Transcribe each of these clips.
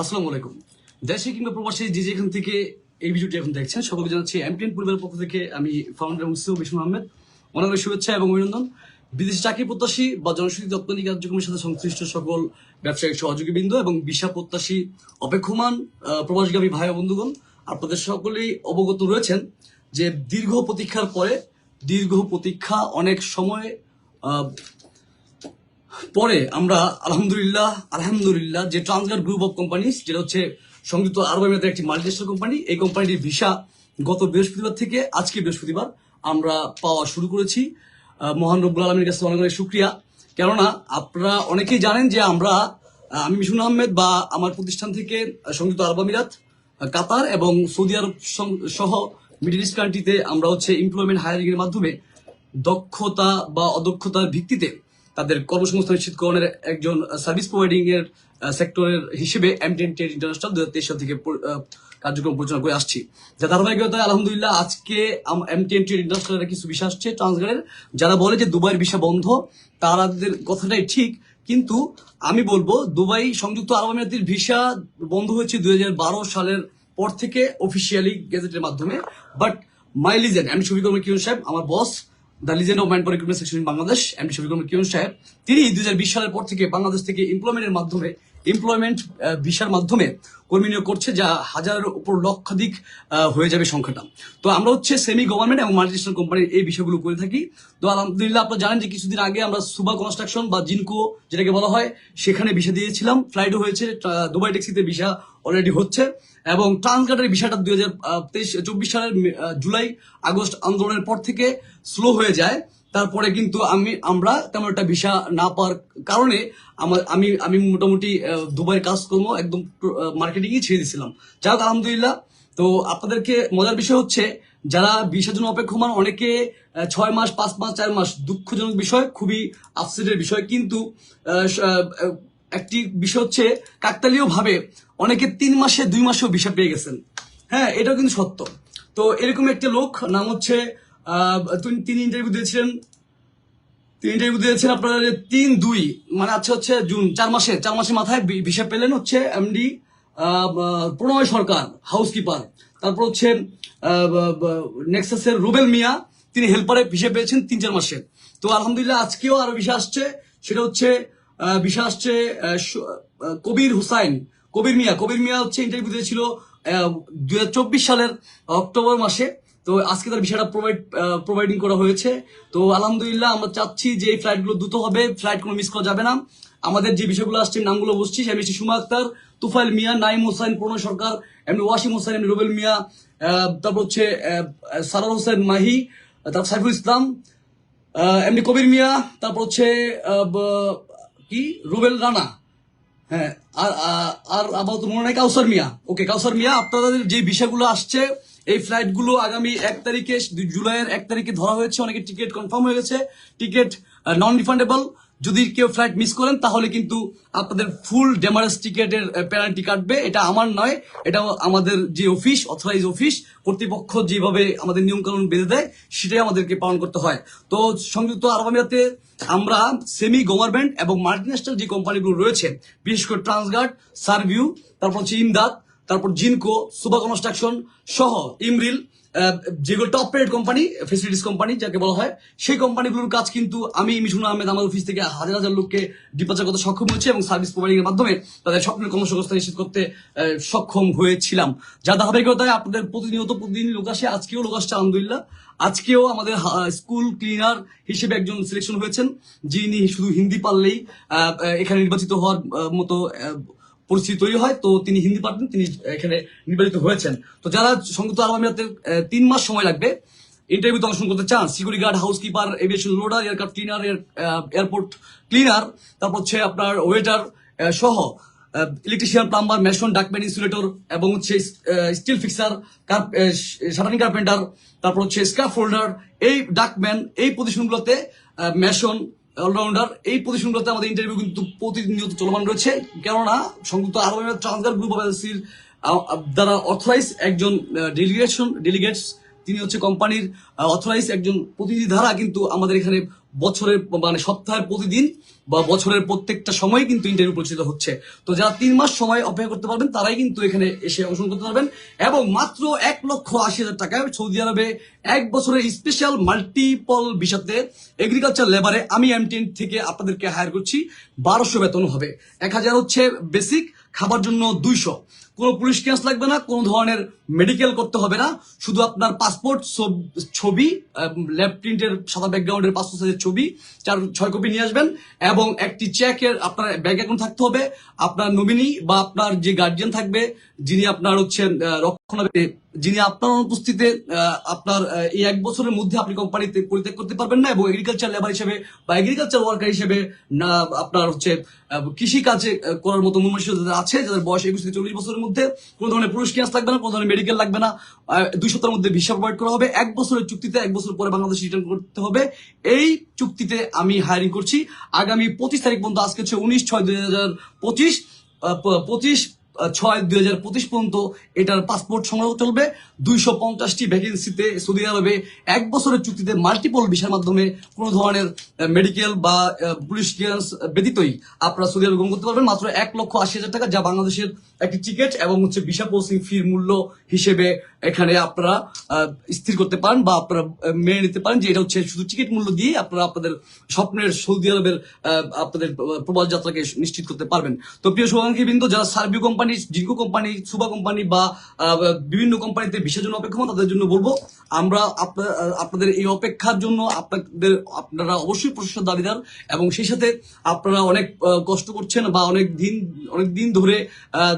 আসসালামু আলাইকুম। দেশে কিংবা প্রবাসী যে যেখান থেকে এই ভিডিওটি এখন দেখছেন সকলকে জানাচ্ছি এমটিএন পরিবারের পক্ষ থেকে আমি ফাউন্ডার এবং সিও বিষ্ণু আহমেদ অনেক শুভেচ্ছা এবং অভিনন্দন। বিদেশি চাকরি প্রত্যাশী বা জনশক্তি রপ্তানি কার্যক্রমের সাথে সংশ্লিষ্ট সকল ব্যবসায়িক সহযোগীবৃন্দ এবং ভিসা প্রত্যাশী অপেক্ষমান প্রবাসগামী ভাই ও বন্ধুগণ, আপনাদের সকলেই অবগত রয়েছেন যে দীর্ঘ প্রতীক্ষার পরে অনেক সময় পরে আমরা আলহামদুলিল্লাহ যে ট্রান্সগার্ড গ্রুপ অফ কোম্পানিজ, যেটা হচ্ছে সংযুক্ত আরব আমিরাতের একটি মাল্টিন্যাশনাল কোম্পানি, এই কোম্পানিটির ভিসা গত বৃহস্পতিবার থেকে আজকে বৃহস্পতিবার আমরা পাওয়া শুরু করেছি। মহান রব্বুল আলমীর কাছে অনেক অনেক শুক্রিয়া। কেননা আপনারা অনেকেই জানেন যে আমি মিশন আহমেদ বা আমার প্রতিষ্ঠান থেকে সংযুক্ত আরব আমিরাত, কাতার এবং সৌদি আরব সহ মিডল ইস্ট কান্ট্রিতে আমরা হচ্ছে এমপ্লয়মেন্ট হায়ারিং এর মাধ্যমে দক্ষতা বা অদক্ষতার ভিত্তিতে তাদের কর্মসংস্থান নিশ্চিতকরণের একজন সার্ভিস প্রোভাইডিং এর সেক্টরের হিসেবে এমটিএন ট্রেড ইন্টারন্যাশনাল 2023 সাল থেকে কার্যক্রম পরিচালনা করে আসছি। যা ধারাবাহিকতায় আলহামদুলিল্লাহ আজকে এমটিএন ট্রেড ইন্টারন্যাশনালের কিছু ভিসা আসছে ট্রান্সগার্ডের। যারা বলে যে দুবাইয়ের ভিসা বন্ধ, তাদের কথাটাই ঠিক, কিন্তু আমি বলবো দুবাই সংযুক্ত আরব আমিরাতের ভিসা বন্ধ হয়েছে 2012 সালের পর থেকে অফিসিয়ালি গেজেটের মাধ্যমে। But my legend MD Shafiqul Ahmed Kiran সাহেব, আমার boss, the legend of man power recruitment section in Bangladesh, MD Shafiqul Ahmed Kiran সাহেব, তিনি 2020 সালের পর থেকে বাংলাদেশ থেকে এমপ্লয়মেন্ট ভিসার মাধ্যমে কর্মী নিয়োগ করছে, যা হাজারের উপর লক্ষাধিক হয়ে যাবে সংখ্যাটা। তো আমরা হচ্ছে সেমি গভর্নমেন্ট এবং মাল্টিন্যাশনাল কোম্পানির এই বিষয়গুলো করে থাকি। তো আলহামদুলিল্লাহ আপনারা জানেন যে কিছুদিন আগে আমরা সুবা কনস্ট্রাকশন বা জিনকো যেটাকে বলা হয় সেখানে ভিসা দিয়েছিলাম, ফ্লাইটও হয়েছে, দুবাই ট্যাক্সিতে ভিসা অলরেডি হচ্ছে। এবং ট্রান্সগার্ডের ভিসাটা 2024 সালের জুলাই আগস্ট আন্দোলনের পর থেকে স্লো হয়ে যায়। তারপরে কিন্তু আমরা তেমন একটা ভিসা না পাওয়ার কারণে আমি মোটামুটি দুবাইয়ের কাজকর্ম একদম মার্কেটিংই ছেড়ে দিয়েছিলাম। যাই হোক আলহামদুলিল্লাহ। তো আপনাদেরকে মজার বিষয় হচ্ছে, যারা ভিসার জন্য অপেক্ষমান অনেকে 6 মাস, 5 মাস, 4 মাস, দুঃখজনক বিষয়, খুবই আপসেটের বিষয়, কিন্তু একটি বিষয় হচ্ছে কাকতালীয় ভাবে অনেকে 3 মাসে 2 মাসেও ভিসা পেয়ে গেছেন। হ্যাঁ, এটাও কিন্তু সত্য। তো এরকম একটা লোক নাম হচ্ছে তিনি ইন্টারভিউ দিয়েছিলেন আপনার 3-2 মানে আচ্ছা হচ্ছে জুন, 4 মাসের মাথায় ভিসা পেলেন হচ্ছে এমডি প্রণয় সরকার, হাউসকিপার। তারপর হচ্ছে নেক্সাসের রুবেল মিয়া, তিনি হেল্পারে ভিসা পেয়েছেন 3-4 মাসে। তো আলহামদুলিল্লাহ আজকেও আরো ভিসা আসছে, সেটা হচ্ছে ভিসা আসছে কবির মিয়া হচ্ছে ইন্টারভিউ দিয়েছিল 2024 সালের অক্টোবর মাসে। তো আজকে তার ভিসাটা প্রোভাইডিং করা হয়েছে। তো আলহামদুলিল্লাহ আমরা চাচ্ছি যে এই ফ্লাইট গুলো দ্রুত হবে, ফ্লাইট কোনো মিস করা যাবে না। আমাদের যে বিষয়গুলো আসছে নামগুলো বসছি, আমি সুমা আক্তার, তুফাইল মিয়া, নাইম হোসেন, প্রণয় সরকার, এমনি ওয়াসিম হোসেন, এমনি রুবেল মিয়া, তারপর হচ্ছে সারার হোসেন মাহি, তারপর সাইফুল ইসলাম, এমনি কবির মিয়া, তারপর হচ্ছে কি রুবেল রানা, হ্যাঁ, আর আপাতত মনে হয় কাউসার মিয়া। আপনাদের যে বিষয়গুলো আসছে, এই ফ্লাইট গুলো আগামী 1 তারিখে, জুলাইয়ের 1 তারিখে ধরা হয়েছে। অনেকে টিকিট কনফার্ম হয়ে গেছে, টিকিট নন রিফান্ডেবল। যদি কেউ ফ্লাইট মিস করেন তাহলে কিন্তু আপনাদের ফুল ডেমারেজ টিকেটের পেনাল্টি কাটবে। এটা আমার নয়, এটা আমাদের যে অথরাইজ অফিস কর্তৃপক্ষ যেভাবে আমাদের নিয়ম কানুন বেঁধে দেয় সেটাই আমাদেরকে পালন করতে হয়। তো সংযুক্ত আরব আমিরাতে আমরা সেমি গভর্নমেন্ট এবং মাল্টিন্যাশনাল যে কোম্পানিগুলো রয়েছে, বিশেষ করে ট্রান্সগার্ড, সার্ভিউ, তারপর হচ্ছে ইমদাদ, তারপর জিনকো, সুবা কনস্ট্রাকশন সহ ইমরিল, যেগুলো top rate company, facilities company যাকে বলা হয়, সেই কোম্পানিগুলোর কাজ কিন্তু আমি মিশন আহমেদ আমার অফিস থেকে হাজার হাজার লোককে ডিপাচার করতে সক্ষম হয়েছে এবং সার্ভিস প্রোভাইডিং এর মাধ্যমে তাদের স্বপ্নের কর্মসংস্থান নিশ্চিত করতে সক্ষম হয়েছিলাম। যা ধারাবাহিকতায় আপনাদের প্রতিদিন লোক আসে, আজকেও লোক আসছে আলহামদুলিল্লাহ। আজকেও আমাদের স্কুল ক্লিনার হিসেবে একজন সিলেকশন হয়েছেন, যিনি শুধু হিন্দি পারলেই এখানে নির্বাচিত হওয়ার মতো পরিস্থিতি তৈরি হয়। তো তিনি হিন্দি পারতেন, তিনি এখানে নির্বাচিত হয়েছেন। তো যারা সংযুক্ত আরব আমিরাতের 3 মাস সময় লাগবে ইন্টারভিউতে অংশগ্রহণ করতে চান, security guard, housekeeper, aviation loader, aircraft cleaner, airport cleaner, তারপর হচ্ছে আপনার ওয়েটার সহ electrician, plumber, mason, ductman, insulator এবং হচ্ছে স্টিল ফিক্সার, শাটারিং কার্পেন্টার, তারপর হচ্ছে স্ক্রাপ হোল্ডার, এই ডাকম্যান, এই পজিশনগুলোতে মেশন, অলরাউন্ডার, এই পজিশনগুলোতে আমাদের ইন্টারভিউ কিন্তু প্রতিনিয়ত চলমান রয়েছে। কেননা সংযুক্ত আরব আমিরাত ট্রান্সগার্ড গ্রুপ অফ এজেন্সির দ্বারা অথরাইজ একজন ডেলিগেটস, তিনি হচ্ছে কোম্পানির অথরাইজ একজন প্রতিনিধি ধারা কিন্তু আমাদের এখানে বছরের মানে সপ্তাহের প্রতিদিন বা বছরের প্রত্যেকটা সময় কিন্তু ইন্টারভিউ পরিচালিত হচ্ছে। তো যারা 3 মাস সময় অপেক্ষা করতে পারবেন তারাই কিন্তু এখানে এসে অংশগ্রহণ করতে পারবেন, এবং মাত্র 1,80,000 টাকায় সৌদি আরবে 1 বছরের স্পেশাল মাল্টিপল ভিসাতে এগ্রিকালচার লেবারে আমি এমটিএন থেকে আপনাদেরকে হায়ার করছি। 1200 বেতন হবে, 1000 হচ্ছে বেসিক, খাবার জন্য 200। কোনো পুলিশ ক্লিয়ারেন্স লাগবে না, কোনো ধরনের মেডিকেল করতে হবে না, শুধু আপনার পাসপোর্ট ছবি, ল্যাব প্রিন্টের সাদা ব্যাকগ্রাউন্ডের পাসপোর্ট সাইজের ছবি 4-6 কপি নিয়ে আসবেন, এবং একটি চেকের আপনার ব্যাংক অ্যাকাউন্ট থাকতে হবে। আপনার নমিনি বা আপনার যে গার্জিয়ান থাকবে, যিনি আপনার হচ্ছে রক্ষণাবেক্ষণ, যিনি আপনার অনুপস্থিতিতে আপনার এই 1 বছরের মধ্যে আপনি কোম্পানিতে পরিত্যাগ করতে পারবেন না, এবং এগ্রিকালচার লেবার হিসেবে বা এগ্রিকালচার ওয়ার্কার হিসেবে না আপনার হচ্ছে কৃষি কাজে করার মতো মনুষ্যতা আছে, যাদের বয়স 21 থেকে 40 বছরের মধ্যে, কোনো ধরনের পুরুষ ক্লিয়ারেন্স লাগবে না, কোনো ধরনের মেডিকেল লাগবে না, 2 সপ্তাহের মধ্যে ভিসা প্রোভাইড করা হবে। 1 বছরের চুক্তিতে 1 বছর পরে বাংলাদেশ রিটার্ন করতে হবে। এই চুক্তিতে আমি হায়ারিং করছি আগামী 25 তারিখ পর্যন্ত। আজকে হচ্ছে 19/6/2025, 25/6/2025 পর্যন্ত এটার পাসপোর্ট সংগ্রহ চলবে। 250টি ভ্যাকেন্সিতে সৌদি আরবে 1 বছরের চুক্তিতে মাল্টিপল ভিসার মাধ্যমে কোনো ধরনের মেডিকেল বা পুলিশ ক্লিয়ারেন্স ব্যতীতই আপনারা সৌদি আরবে গমন করতে পারবেন মাত্র 1,80,000 টাকা, যা বাংলাদেশের একটি টিকিট এবং হচ্ছে ভিসা প্রসেসিং ফির মূল্য হিসেবে এখানে আপনারা স্থির করতে পারেন বা আপনারা মেনে নিতে পারেন যে এটা হচ্ছে শুধু টিকিট মূল্য দিয়ে আপনারা আপনাদের স্বপ্নের সৌদি আরবের আপনাদের প্রবাস যাত্রাকে নিশ্চিত করতে পারবেন। তো প্রিয় শুভাকাঙ্ক্ষী বৃন্দ, যারা সার্বিও কোম্পানি, জিনকো কোম্পানি, সুবা কোম্পানি বা বিভিন্ন কোম্পানিতে ভিসার জন্য অপেক্ষমান, তাদের জন্য বলবো আমরা আপনাদের এই অপেক্ষার জন্য আপনারা অবশ্যই প্রশংসার দাবিদার, এবং সেই সাথে আপনারা অনেক কষ্ট করছেন বা অনেক দিন ধরে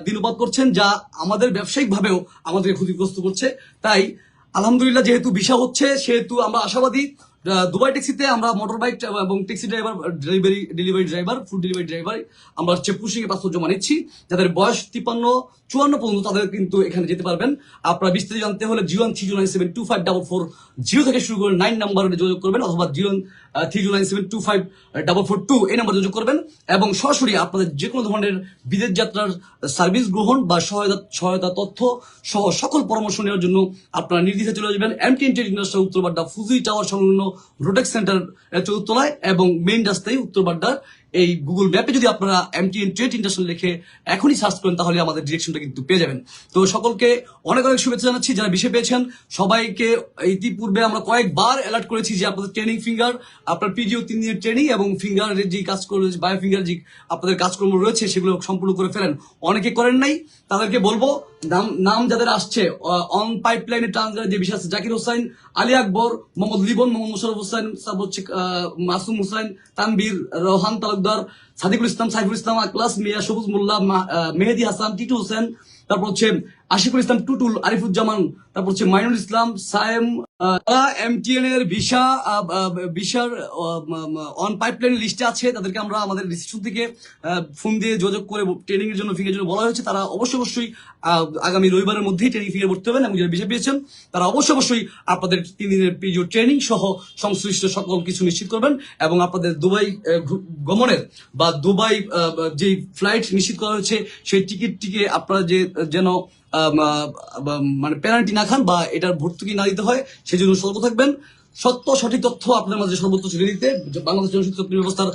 দিনপাত করছেন, যা আমাদের ব্যবসায়িক ভাবেও আমাদের ক্ষতিগ্রস্ত করছে। তাই আলহামদুলিল্লাহ, যেহেতু ভিসা হচ্ছে সেহেতু আমরা আশাবাদী। দুবাই ট্যাক্সিতে আমরা মোটর বাইক এবং taxi driver, delivery driver, food delivery driver আমরা হচ্ছে পুশিং এ পাসপোর্ট জমা নিচ্ছি। যাদের বয়স 53-54 পর্যন্ত তাদের কিন্তু এখানে যেতে পারবেন। আপনারা বিস্তারিত জানতে হলে 0130972544 থেকে শুরু করে 9 নম্বরে যোগাযোগ করবেন, অথবা 013097254442 এই নম্বরে যোগাযোগ করবেন, এবং সরাসরি আপনাদের যে কোনো ধরনের বিদেশ যাত্রার সার্ভিস গ্রহণ বা সহায়তা তথ্য সহ সকল পরামর্শ নেওয়ার জন্য আপনারা নির্দ্বিধায় চলে যাবেন MTN trade international Uttar Badda Fuji tower সংলগ্ন রোটেক্স সেন্টার চতুর্থতলায়, এবং মেইন রাস্তায় উত্তরবাড্ডার এই গুগল ম্যাপে যদি আপনারা এমটিএন ট্রেড ইন্টারন্যাশনাল লিখে এখনই সার্চ করেন তাহলে আমাদের ডিরেকশনটা কিন্তু পেয়ে যাবেন। তো সকলকে অনেক অনেক শুভেচ্ছা জানাচ্ছি যারা বিষয় পেয়েছেন। সবাইকে ইতিপূর্বে আমরা কয়েকবার অ্যালার্ট করেছি যে আপনাদের ট্রেনিং ফিঙ্গার, আপনার পিজিও 3 দিনের ট্রেনিং এবং ফিঙ্গারের যে কাজ করে বায়ো ফিঙ্গার যে আপনাদের কাজকর্ম রয়েছে সেগুলো সম্পূর্ণ করে ফেলেন। অনেকে করেন নাই, তাদেরকে বলবো নাম যাদের আসছে অন পাইপলাইনে ট্রান্সফার যে বিষয় আছে, জাকির হোসেন, আলী আকবর, মোহাম্মদ লিবন, মোহাম্মদ মোশারফ হোসেন, হচ্ছে মাসুম হোসেন, তানবীর, রোহান তালুকদার, সাদিকুল ইসলাম, সাইফুল ইসলাম, আকলাস মিয়া, সবুজ মোল্লা, মেহেদি হাসান, টিটু হোসেন, তারপর হচ্ছে আশিকুল ইসলাম টুটুল, আরিফুজ্জামান, তারপর হচ্ছে মাইনুল ইসলাম, সায়েম, এমটিএন এর ভিসার অন পাইপলাইন লিস্টে আছে। তাদেরকে আমরা আমাদের রিসেপশন থেকে ফোন দিয়ে যোগাযোগ করে ট্রেনিং এর জন্য ফিঙ্গার জন্য বলা হয়েছে। তারা অবশ্যই আগামী রবিবারের মধ্যেই ট্রেনিং ফিঙ্গার ভর্তি হবেন, এবং যারা ভিসা পেয়েছেন তারা অবশ্যই আপনাদের 3 দিনের পিজিও ট্রেনিং সহ সংশ্লিষ্ট সকল কিছু নিশ্চিত করবেন, এবং আপনাদের দুবাই গমনের বা দুবাই যে ফ্লাইট নিশ্চিত করা হয়েছে সেই টিকিটটিকে আপনারা যেন মানে পেনাল্টি না খান বা এটার ভর্তুকি না দিতে হয় সেজন্য সতর্ক থাকবেন। সত্য সঠিক তথ্য আপনার মাঝে সর্বোচ্চ ছেড়ে দিতে বাংলাদেশ জনশক্তি ব্যবস্থার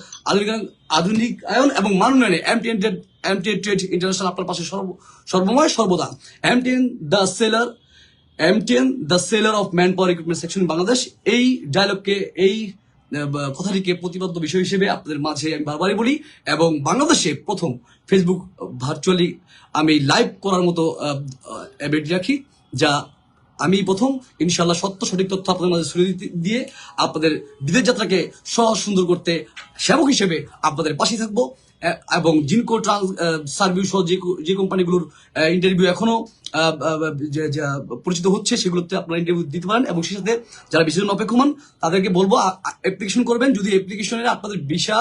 আধুনিকায়ন এবং মানোন্নয়নে এমটিএন ট্রেড ইন্টারন্যাশনাল আপনার পাশে সর্বময় সর্বদা। MTN the seller of man power equipment section Bangladesh. এই ডায়লগকে, এই কথাটিকে প্রতিপাদ্য বিষয় হিসেবে আপনাদের মাঝে আমি বারবারই বলি, এবং বাংলাদেশে প্রথম ফেসবুক ভার্চুয়ালি আমি লাইভ করার মতো অ্যাবিলিটি রাখি, যা আমি প্রথম। ইনশাআল্লাহ সত্য সঠিক তথ্য আপনাদের মাঝে ছড়িয়ে দিয়ে আপনাদের বিদেশ যাত্রাকে সহজ সুন্দর করতে সেবক হিসেবে আপনাদের পাশে থাকবো, এবং জিনকো সার্ভিস সহ যে কোম্পানিগুলোর ইন্টারভিউ এখনো পরিচিত হচ্ছে সেগুলোতে আপনারা ইন্টারভিউ দিতে পারেন, এবং সেই সাথে যারা ভিসার জন্য অপেক্ষমান তাদেরকে বলবো অ্যাপ্লিকেশন করবেন। যদি অ্যাপ্লিকেশনের আপনাদের ভিসা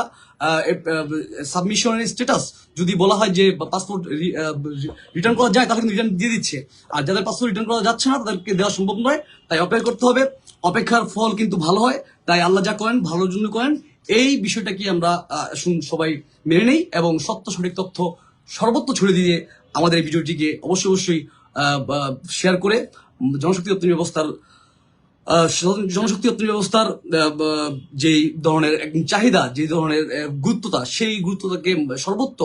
সাবমিশনের স্ট্যাটাস যদি বলা হয় যে পাসপোর্ট রিটার্ন করা যায় তাহলে কিন্তু রিটার্ন দিয়ে দিচ্ছে, আর যাদের পাসপোর্ট রিটার্ন করা যাচ্ছে না তাদেরকে দেওয়া সম্ভব নয়। তাই অপেক্ষা করতে হবে, অপেক্ষার ফল কিন্তু ভালো হয়। তাই আল্লাহ যা করেন ভালোর জন্য করেন, এই বিষয়টা কি আমরা সবাই মেনে নেই, এবং সত্য সঠিক তথ্য সর্বত্র ছড়িয়ে দিয়ে আমাদের এই ভিডিওটিকে অবশ্যই শেয়ার করে জনশক্তি ব্যবস্থার জনশক্তি অর্থনীতি ব্যবস্থার যেই ধরনের একদম চাহিদা, যে ধরনের গুরুত্বতা, সেই গুরুত্বতাকে সর্বত্র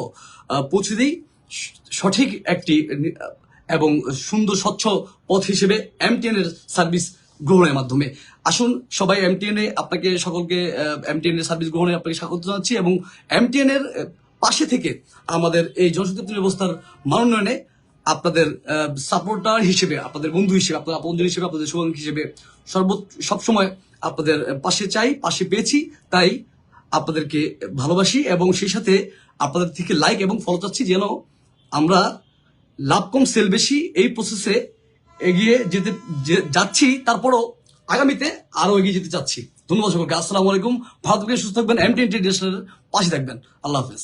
পৌঁছে দিই সঠিক একটি এবং সুন্দর স্বচ্ছ পথ হিসেবে এমটিএন এর সার্ভিস গ্রহণের মাধ্যমে। আসুন সবাই এমটিএন এ আপনাকে সকলকে এমটিএন এর সার্ভিস গ্রহণে আপনাকে স্বাগত জানাচ্ছি, এবং এমটিএন এর পাশে থেকে আমাদের এই জনশক্তি অর্থনীতি ব্যবস্থার মানোন্নয়নে আপনাদের সাপোর্টার হিসেবে, আপনাদের বন্ধু হিসেবে, আপনাদের আপনজন হিসেবে, আপনাদের শুভাকাঙ্ক্ষী হিসেবে সবসময় আপনাদের পাশে চাই, পাশে পেয়েছি, তাই আপনাদেরকে ভালোবাসি এবং সেই সাথে আপনাদের থেকে লাইক এবং ফলো চাচ্ছি, যেন আমরা লাভ কম সেল বেশি এই প্রসেসে এগিয়ে যেতে যাচ্ছি, তারপরও আগামীতে আরো এগিয়ে যেতে চাচ্ছি। ধন্যবাদ সকলকে। আসসালামু আলাইকুম। ভালো থাকবেন, সুস্থ থাকবেন, এমটি ইন্টারন্যাশনাল পাশে থাকবেন। আল্লাহ হাফেজ।